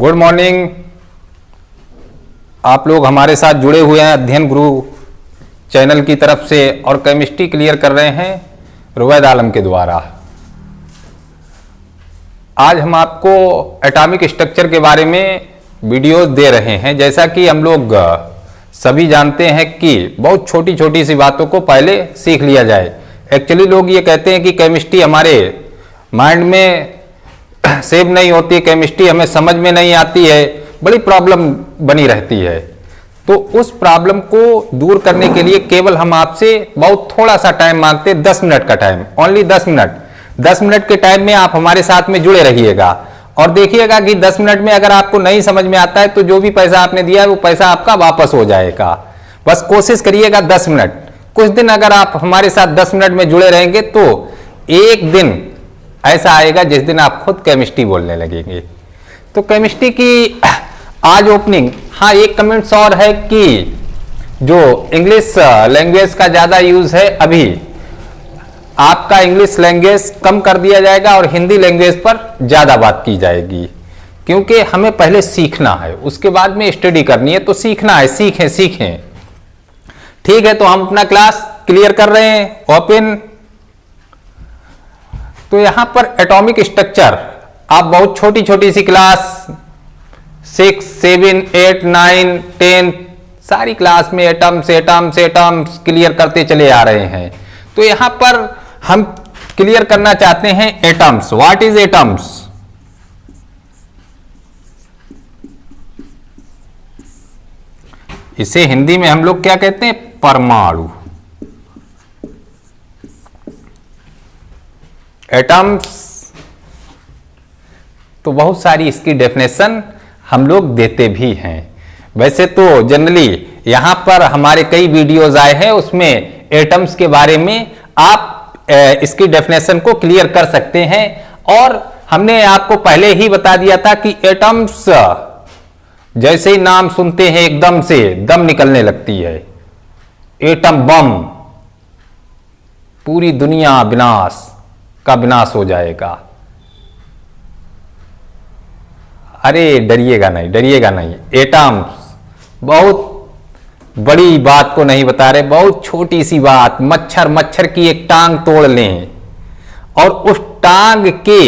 Good morning. आप लोग हमारे साथ जुड़े हुए हैं अध्ययन गुरु चैनल की तरफ से और केमिस्ट्री क्लियर कर रहे हैं रुवैद आलम के द्वारा। आज हम आपको एटॉमिक स्ट्रक्चर के बारे में वीडियोस दे रहे हैं। जैसा कि हम लोग सभी जानते हैं कि बहुत छोटी छोटी सी बातों को पहले सीख लिया जाए। एक्चुअली लोग ये कहते हैं कि केमिस्ट्री हमारे माइंड में सेव नहीं होती, केमिस्ट्री हमें समझ में नहीं आती है, बड़ी प्रॉब्लम बनी रहती है। तो उस प्रॉब्लम को दूर करने के लिए केवल हम आपसे बहुत थोड़ा सा टाइम मांगते हैं, 10 मिनट का टाइम, ओनली 10 मिनट। 10 मिनट के टाइम में आप हमारे साथ में जुड़े रहिएगा और देखिएगा कि 10 मिनट में अगर आपको नहीं समझ में आता है तो जो भी पैसा आपने दिया है वो पैसा आपका वापस हो जाएगा। बस कोशिश करिएगा 10 मिनट। कुछ दिन अगर आप हमारे साथ 10 मिनट में जुड़े रहेंगे तो एक दिन ऐसा आएगा जिस दिन आप खुद केमिस्ट्री बोलने लगेंगे। तो केमिस्ट्री की आज ओपनिंग। हाँ, एक कमेंट्स और है कि जो इंग्लिश लैंग्वेज का ज्यादा यूज है, अभी आपका इंग्लिश लैंग्वेज कम कर दिया जाएगा और हिंदी लैंग्वेज पर ज्यादा बात की जाएगी, क्योंकि हमें पहले सीखना है, उसके बाद में स्टडी करनी है। तो सीखना है, सीखें सीखें। ठीक है, तो हम अपना क्लास क्लियर कर रहे हैं ओपन। तो यहां पर एटॉमिक स्ट्रक्चर आप बहुत छोटी छोटी सी क्लास 6, 7, 8, 9, 10 सारी क्लास में एटम्स क्लियर करते चले आ रहे हैं। तो यहां पर हम क्लियर करना चाहते हैं एटम्स। What is atoms? इसे हिंदी में हम लोग क्या कहते हैं? परमाणु। एटम्स तो बहुत सारी इसकी डेफिनेशन हम लोग देते भी हैं। वैसे तो जनरली यहां पर हमारे कई वीडियोस आए हैं, उसमें एटम्स के बारे में आप इसकी डेफिनेशन को क्लियर कर सकते हैं। और हमने आपको पहले ही बता दिया था कि एटम्स जैसे ही नाम सुनते हैं एकदम से दम निकलने लगती है। एटम बम, पूरी दुनिया विनाश हो जाएगा। अरे डरिएगा नहीं, डरिएगा नहीं। एटम्स बहुत बड़ी बात को नहीं बता रहे, बहुत छोटी सी बात। मच्छर की एक टांग तोड़ लें और उस टांग के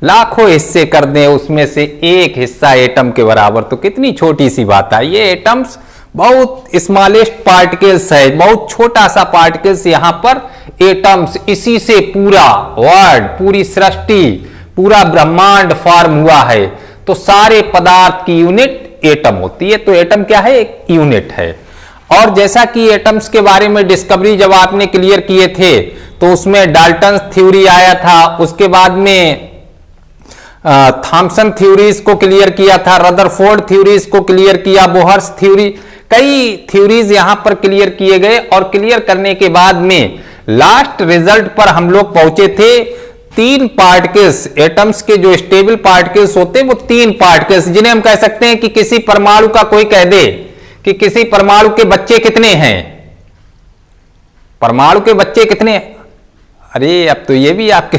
लाखों हिस्से कर दें, उसमें से एक हिस्सा एटम के बराबर, तो कितनी छोटी सी बात है। ये एटम्स बहुत स्मॉलेस्ट पार्टिकल्स है, बहुत छोटा सा पार्टिकल्स यहां पर एटम्स। इसी से पूरा वर्ल्ड, पूरी सृष्टि, पूरा ब्रह्मांड फॉर्म हुआ है। तो सारे पदार्थ की यूनिट एटम होती है। तो एटम क्या है? एक यूनिट है। और जैसा कि एटम्स के बारे में डिस्कवरी जब आपने क्लियर किए थे तो उसमें डाल्टन थ्योरी आया था, उसके बाद में थॉमसन थ्योरीज को क्लियर किया था, रदरफोर्ड थ्योरीज को क्लियर किया, बोहर्स थ्योरी, कई थ्योरीज यहां पर क्लियर किए गए। और क्लियर करने के बाद में लास्ट रिजल्ट पर हम लोग पहुंचे थे 3 पार्टिकल्स। एटम्स के जो स्टेबल पार्टिकल्स होते हैं वो 3 पार्टिकल्स, जिन्हें हम कह सकते हैं कि किसी परमाणु का कोई कह दे कि किसी परमाणु के बच्चे कितने हैं। परमाणु के बच्चे कितने? अरे अब तो ये भी आपके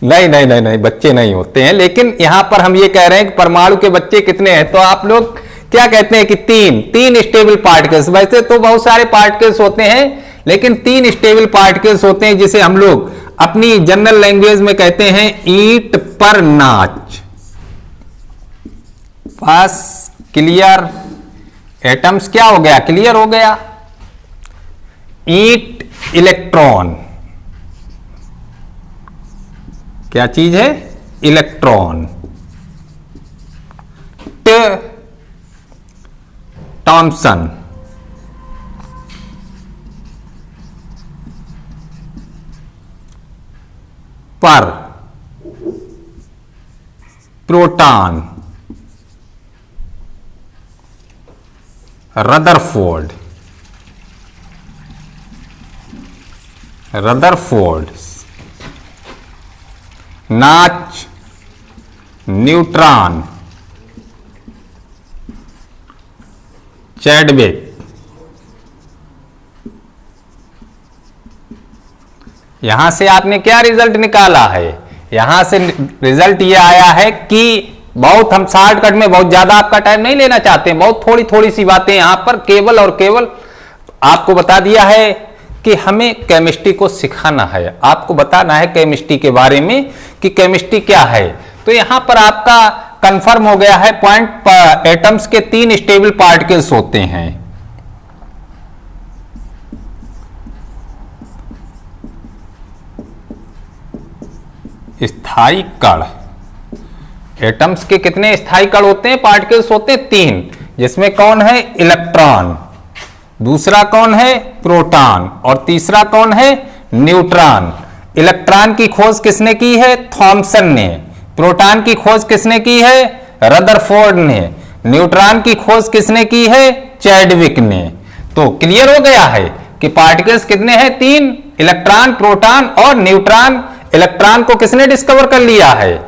नहीं, बच्चे नहीं होते हैं। लेकिन यहां पर हम ये कह रहे हैं कि परमाणु के बच्चे कितने हैं। तो आप लोग क्या कहते हैं कि 3 स्टेबल पार्टिकल्स। वैसे तो बहुत सारे पार्टिकल्स होते हैं, लेकिन 3 स्टेबल पार्टिकल्स होते हैं, जिसे हम लोग अपनी जनरल लैंग्वेज में कहते हैं ईंट पर नाच। बस क्लियर। एटम्स क्या हो गया? क्लियर हो गया। ईंट इलेक्ट्रॉन, क्या चीज है? इलेक्ट्रॉन। थॉमसन, पर प्रोटॉन, रदरफोर्ड, नाच, न्यूट्रॉन, चैडविक। यहां से आपने क्या रिजल्ट निकाला है? यहां से रिजल्ट ये आया है कि बहुत हम शॉर्टकट में बहुत ज्यादा आपका टाइम नहीं लेना चाहते, बहुत थोड़ी थोड़ी सी बातें यहां पर केवल और केवल आपको बता दिया है कि हमें केमिस्ट्री को सिखाना है, आपको बताना है केमिस्ट्री के बारे में कि केमिस्ट्री क्या है। तो यहां पर आपका कंफर्म हो गया है पॉइंट, एटम्स के 3 स्टेबल पार्टिकल्स होते हैं। स्थायी कण, एटम्स के कितने स्थायी कण होते हैं, पार्टिकल्स होते हैं 3, जिसमें कौन है इलेक्ट्रॉन, दूसरा कौन है प्रोटॉन और तीसरा कौन है न्यूट्रॉन। इलेक्ट्रॉन की खोज किसने की है, थॉमसन ने। प्रोटॉन की खोज किसने की है, रदरफोर्ड ने। न्यूट्रॉन की खोज किसने की है, चैडविक ने। तो क्लियर हो गया है कि पार्टिकल्स कितने हैं, 3, इलेक्ट्रॉन, प्रोटॉन और न्यूट्रॉन। इलेक्ट्रॉन को किसने डिस्कवर कर लिया है,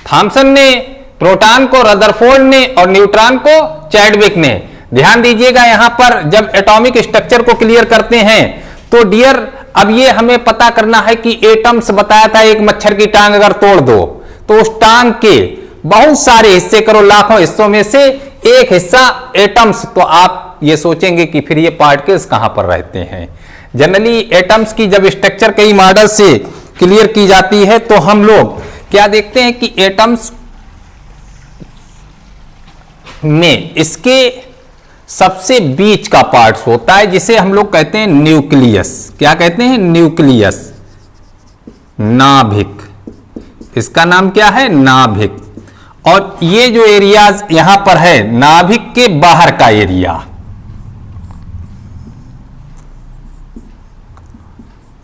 थॉमसन ने। प्रोटॉन को रदरफोर्ड ने और न्यूट्रॉन को चैडविक ने। ध्यान दीजिएगा यहां पर जब एटॉमिक स्ट्रक्चर को क्लियर करते हैं तो डियर अब ये हमें पता करना है कि एटम्स बताया था एक मच्छर की टांग अगर तोड़ दो तो उस टांग के बहुत सारे हिस्से करो, लाखों हिस्सों में से एक हिस्सा एटम्स। तो आप ये सोचेंगे कि फिर ये पार्टिकल्स कहां पर रहते हैं। जनरली एटम्स की जब स्ट्रक्चर कई मॉडल से क्लियर की जाती है तो हम लोग क्या देखते हैं कि एटम्स में इसके सबसे बीच का पार्ट्स होता है जिसे हम लोग कहते हैं न्यूक्लियस। क्या कहते हैं, न्यूक्लियस, नाभिक। इसका नाम क्या है, नाभिक। और ये जो एरियाज यहां पर है नाभिक के बाहर का एरिया,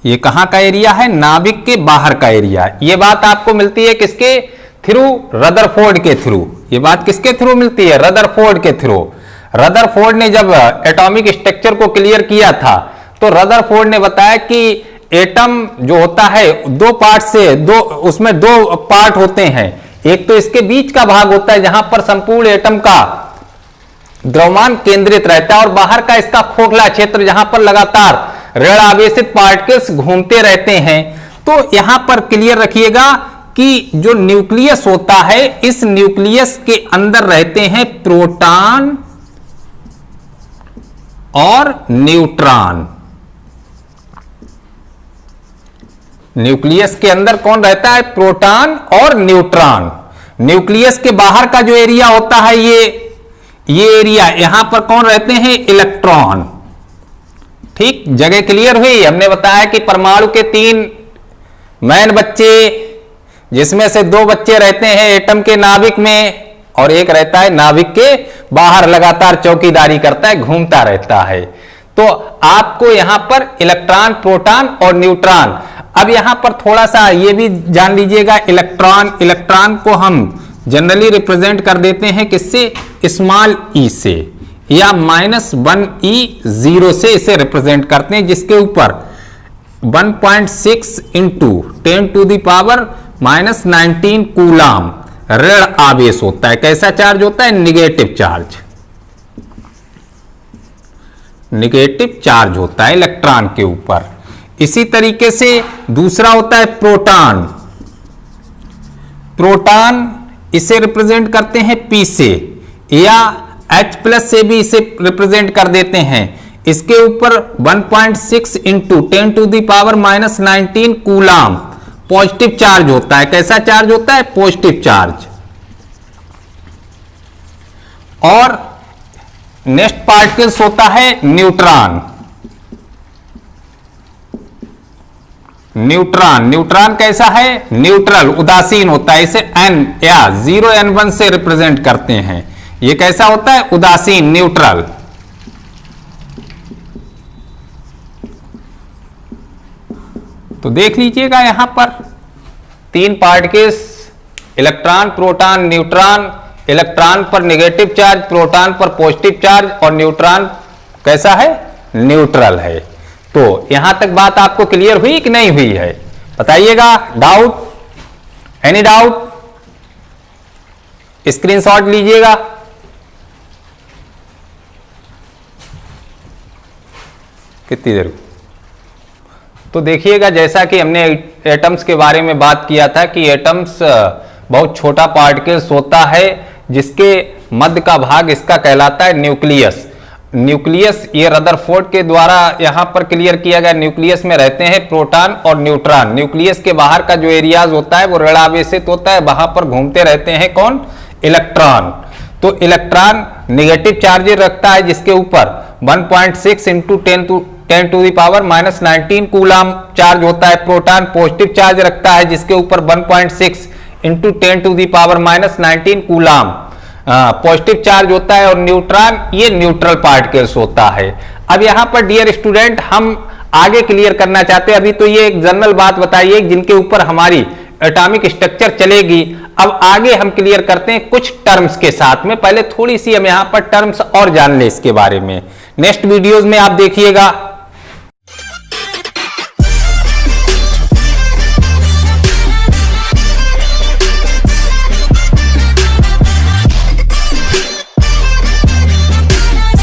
ये कहां का एरिया है, नाभिक के बाहर का एरिया। ये बात आपको मिलती है किसके थ्रू, रदरफोर्ड के थ्रू। ये बात किसके थ्रू मिलती है, रदरफोर्ड के थ्रू। रदरफोर्ड ने जब एटॉमिक स्ट्रक्चर को क्लियर किया था तो रदरफोर्ड ने बताया कि एटम जो होता है 2 पार्ट से, उसमें 2 पार्ट होते हैं। एक तो इसके बीच का भाग होता है जहां पर संपूर्ण एटम का द्रव्यमान केंद्रित रहता है और बाहर का इसका खोखला क्षेत्र जहां पर लगातार ऋण आवेशित पार्टिकल्स घूमते रहते हैं। तो यहां पर क्लियर रखिएगा कि जो न्यूक्लियस होता है इस न्यूक्लियस के अंदर रहते हैं प्रोटॉन और न्यूट्रॉन। न्यूक्लियस के अंदर कौन रहता है, प्रोटॉन और न्यूट्रॉन। न्यूक्लियस के बाहर का जो एरिया होता है ये एरिया, यहां पर कौन रहते हैं, इलेक्ट्रॉन। ठीक, जगह क्लियर हुई। हमने बताया कि परमाणु के 3 मैन बच्चे, जिसमें से 2 बच्चे रहते हैं एटम के नाभिक में और एक रहता है नाभिक के बाहर, लगातार चौकीदारी करता है, घूमता रहता है। तो आपको यहां पर इलेक्ट्रॉन, प्रोटॉन और न्यूट्रॉन। अब यहां पर थोड़ा सा ये भी जान लीजिएगा, इलेक्ट्रॉन को हम जनरली रिप्रेजेंट कर देते हैं किससे, स्मॉल ई से, या -1e0 से इसे रिप्रेजेंट करते हैं, जिसके ऊपर 1.6 इंटू 10⁻⁻19 कूलाम ऋण आवेश होता है। कैसा चार्ज होता है, निगेटिव चार्ज। निगेटिव चार्ज होता है इलेक्ट्रॉन के ऊपर। इसी तरीके से दूसरा होता है प्रोटॉन। प्रोटॉन इसे रिप्रेजेंट करते हैं P से, या H+ से भी इसे रिप्रेजेंट कर देते हैं। इसके ऊपर 1.6 इंटू 10⁻⁻19 कूलाम पॉजिटिव चार्ज होता है। कैसा चार्ज होता है, पॉजिटिव चार्ज। और नेक्स्ट पार्टिकल्स होता है न्यूट्रॉन। न्यूट्रॉन कैसा है, न्यूट्रल, उदासीन होता है। इसे N या 0N1 से रिप्रेजेंट करते हैं। ये कैसा होता है, उदासीन, न्यूट्रल। तो देख लीजिएगा यहां पर 3 particles, electron, proton, neutron. Electron पर नेगेटिव चार्ज, प्रोटॉन पर पॉजिटिव चार्ज और न्यूट्रॉन कैसा है, न्यूट्रल है। तो यहां तक बात आपको क्लियर हुई कि नहीं हुई है, बताइएगा। डाउट, एनी डाउट, स्क्रीनशॉट लीजिएगा। कितनी देर, तो देखिएगा जैसा कि हमने एटम्स के बारे में बात किया था कि एटम्स बहुत छोटा पार्टिकल्स होता है जिसके मध्य का भाग इसका कहलाता है न्यूक्लियस। न्यूक्लियस ये रदरफोर्ड के द्वारा यहां पर क्लियर किया गया। न्यूक्लियस में रहते हैं प्रोटॉन और न्यूट्रॉन। न्यूक्लियस के बाहर का जो एरियाज होता है वो ऋणावेशित होता है, वहां पर घूमते रहते हैं कौन? इलेक्ट्रॉन। तो इलेक्ट्रॉन नेगेटिव चार्ज रखता है जिसके ऊपर 1.6 into 10 to the power -19 coulomb charge होता है। प्रोटॉन पॉजिटिव चार्ज रखता है जिसके ऊपर 1.6 into 10 to the power -19 coulomb positive charge होता है। और न्यूट्रॉन ये न्यूट्रल पार्टिकल्स होता है। अब यहां पर डियर स्टूडेंट हम आगे क्लियर करना चाहते हैं। अभी तो ये एक जनरल बात बताइए जिनके ऊपर हमारी एटॉमिक स्ट्रक्चर चलेगी। अब आगे हम क्लियर करते हैं कुछ टर्म्स के साथ में। पहले थोड़ी सी हम यहां पर टर्म्स और जान ले इसके बारे में। नेक्स्ट वीडियोस में आप देखिएगा।